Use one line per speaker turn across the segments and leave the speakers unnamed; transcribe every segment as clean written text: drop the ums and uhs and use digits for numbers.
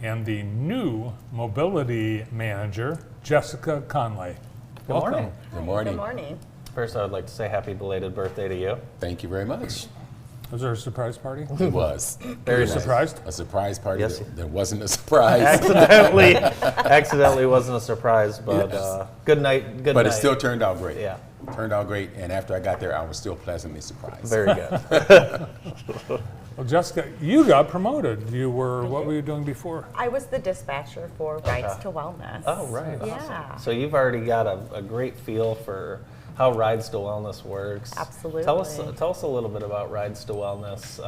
and the new mobility manager, Jessica Conlay. Welcome.
Morning.
Good morning.
Good morning.
First, I would like to say happy belated birthday to you.
Thank you very much.
Was there a surprise party?
It was.
Very
It was
surprised?
A surprise party.
Yes.
That wasn't a surprise.
Accidentally wasn't a surprise, but
Yes.
good night. Good
But
night.
it still turned out great.
Yeah.
Turned out great, and after I got there, I was still pleasantly surprised.
Very good.
Well, Jessica, you got promoted. What were you doing before?
I was the dispatcher for Rides to Wellness.
Oh, right.
Yeah.
So you've already got a great feel for how Rides to Wellness works.
Absolutely.
Tell us a little bit about Rides to Wellness.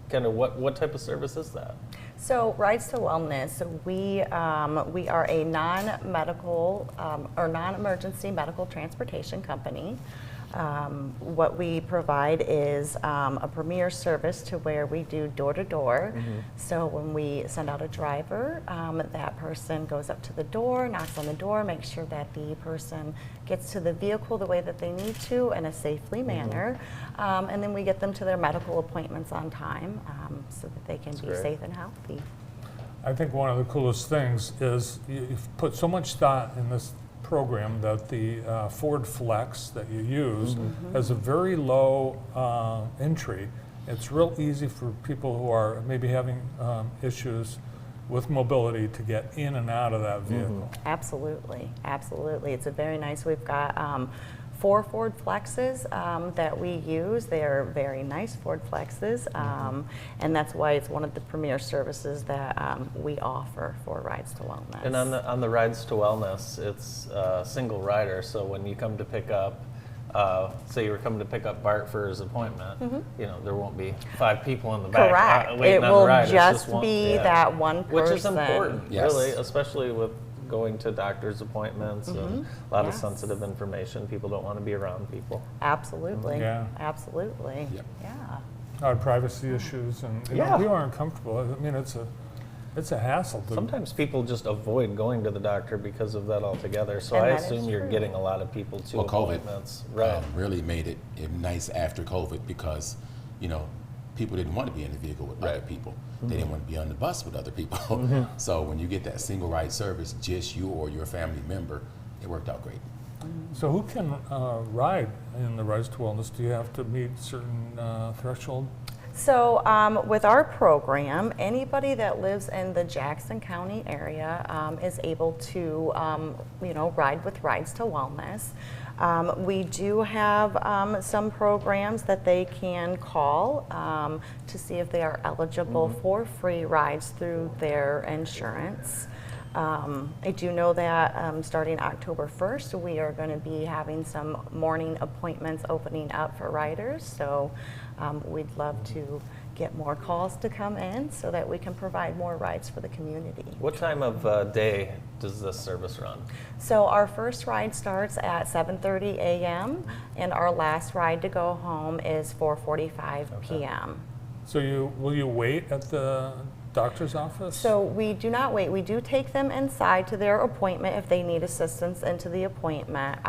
Kind of what type of service is that?
So Rides to Wellness, we are a non-medical or non-emergency medical transportation company. What we provide is a premier service to where we do door-to-door. So when we send out a driver, that person goes up to the door, knocks on the door, makes sure that the person gets to the vehicle the way that they need to in a safely manner, and then we get them to their medical appointments on time so that they can be
great.
safe and healthy.
I think one of the coolest things is you've put so much thought in this program that the Ford Flex that you use has a very low entry. It's real easy for people who are maybe having issues with mobility to get in and out of that vehicle.
Absolutely, absolutely. It's a very nice. We've got 4 Ford Flexes that we use. They are very nice Ford Flexes, and that's why it's one of the premier services that we offer for Rides to Wellness.
And on the Rides to Wellness, it's a single rider. So when you come to pick up, say you were coming to pick up Bart for his appointment, there won't be 5 people in the back
Correct.
waiting
It
on
will
the ride. It's
just
one,
be
yeah.
that one person.
Which is important,
Yes.
really, especially with going to doctor's appointments and a lot of
Yes.
sensitive information. People don't want to be around people.
Absolutely.
Yeah.
Absolutely.
Yep.
Yeah.
Privacy issues, and
Yeah.
people aren't comfortable. I mean, it's a hassle.
Sometimes people just avoid going to the doctor because of that altogether. So
And
I
that is
assume you're
true.
getting a lot of people to
Well, COVID
appointments. Right.
really made it nice after COVID because, people didn't want to be in the vehicle with other people. They didn't want to be on the bus with other people. So when you get that single ride service, just you or your family member, it worked out great.
So who can ride in the Rides to Wellness? Do you have to meet certain threshold?
So with our program, anybody that lives in the Jackson County area is able to, ride with Rides to Wellness. We do have some programs that they can call to see if they are eligible for free rides through their insurance. I do know that starting October 1st, we are going to be having some morning appointments opening up for riders. So we'd love to get more calls to come in so that we can provide more rides for the community.
What time of day does this service run?
So our first ride starts at 7:30 a.m. and our last ride to go home is 4:45 p.m.
So will you wait at the doctor's office?
So we do not wait. We do take them inside to their appointment if they need assistance into the appointment.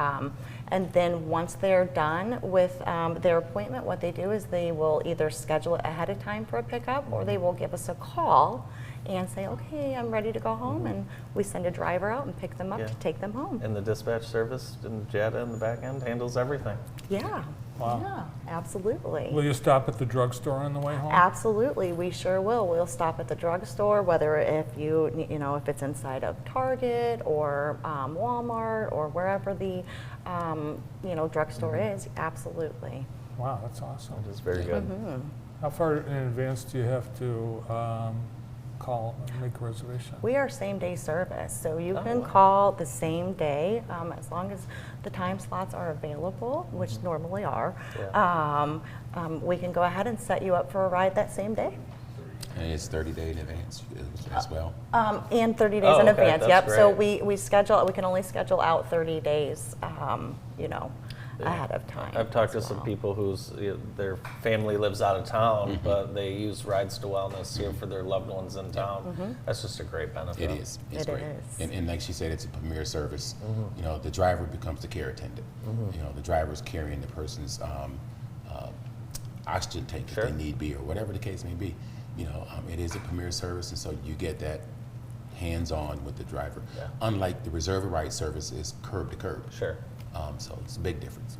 And then once they're done with their appointment, what they do is they will either schedule it ahead of time for a pickup or they will give us a call and say, okay, I'm ready to go home. And we send a driver out and pick them up
Yeah.
to take them home.
And the dispatch service and JETA in the back end handles everything.
Yeah.
Wow.
Yeah, absolutely.
Will you stop at the drugstore on the way home?
Absolutely, we sure will. We'll stop at the drugstore, whether if if it's inside of Target or Walmart or wherever the drugstore is. Absolutely.
Wow, that's awesome.
It is very good.
How far in advance do you have to call and make a reservation?
We are same-day service, so you can
wow.
call the same day as long as the time slots are available, which normally are.
Yeah.
We can go ahead and set you up for a ride that same day.
And it's 30 days in advance as well.
And 30 days
Oh,
in
okay,
advance.
that's
Yep. So
great.
we schedule. We can only schedule out 30 days. Ahead of time.
I've talked to
as
some
well.
people whose their family lives out of town, but they use Rides to Wellness here for their loved ones in town. That's just a great benefit.
It is. It's
It
great.
is.
And like she said, it's a premier service. The driver becomes the care attendant. The driver's carrying the person's oxygen tank
Sure.
if they need be, or whatever the case may be. You know, it is a premier service, and so you get that hands-on with the driver.
Yeah.
Unlike the reserve a ride service is curb to curb.
Sure.
So it's a big difference.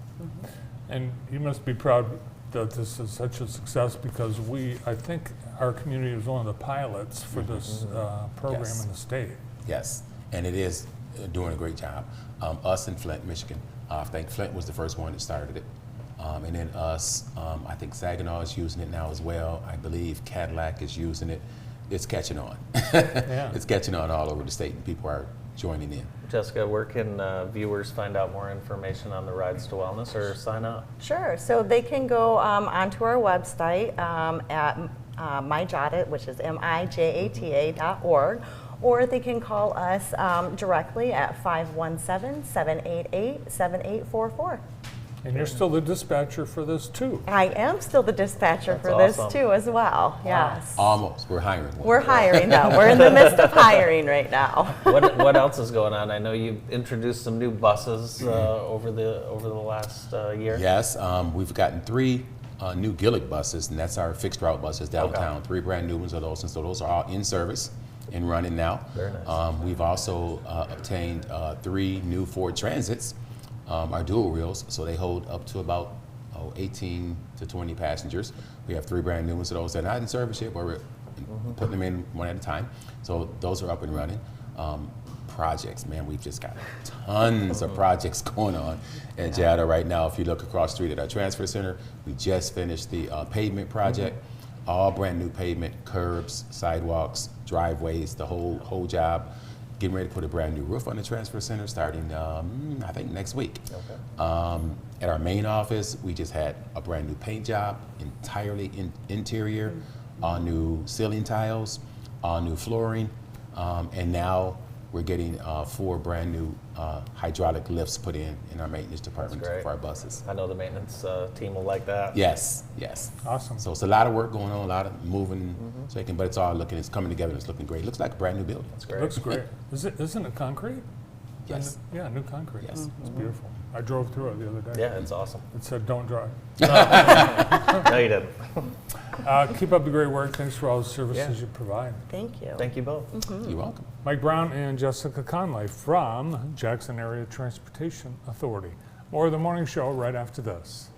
And you must be proud that this is such a success because I think our community is one of the pilots for this program
Yes.
in the state.
Yes, and it is doing a great job. Us in Flint, Michigan. I think Flint was the first one that started it. And then us, I think Saginaw is using it now as well. I believe Cadillac is using it. It's catching on.
Yeah.
It's catching on all over the state, and people are joining in.
Jessica, where can viewers find out more information on the Rides to Wellness or sign up?
Sure. So they can go onto our website at myjata, which is mijata.org, or they can call us directly at 517-788-7844.
And you're still the dispatcher for this too.
I am still the dispatcher
That's
for this
awesome.
too as well. Yes.
Almost. We're hiring one.
We're hiring though. We're in the midst of hiring right now.
What else is going on? I know you introduced some new buses over the last year.
Yes, we've gotten 3 new Gillick buses, and that's our fixed route buses downtown.
Okay.
3 brand new ones of those, and so those are all in service and running now.
Very nice.
We've also obtained 3 new Ford Transits, our dual wheels, so they hold up to about 18 to 20 passengers. We have 3 brand new ones of those. They're not in service yet, but we're putting them in one at a time. So those are up and running. Projects, man, we've just got tons of projects going on at JATA right now. If you look across the street at our transfer center, we just finished the pavement project. All brand new pavement, curbs, sidewalks, driveways, the whole job. Getting ready to put a brand new roof on the transfer center starting, I think, next week.
Okay.
At our main office, we just had a brand new paint job, entirely interior, all new ceiling tiles, all new flooring, and now we're getting 4 brand new hydraulic lifts put in our maintenance department
great.
for our buses.
I know the maintenance team will like that.
Yes.
Awesome.
So it's a lot of work going on, a lot of moving, shaking, but it's coming together, and it's looking great. It looks like a brand new building.
That's great.
Looks great. Isn't it concrete?
Yes.
Yeah, new concrete.
Yes.
It's beautiful. I drove through it the other day.
Yeah, it's awesome.
It said, "Don't drive."
No, you didn't.
Keep up the great work. Thanks for all the services
Yeah.
you provide.
Thank you.
Thank you both.
You're welcome.
Mike Brown and Jessica Conlay from Jackson Area Transportation Authority. More of the morning show right after this.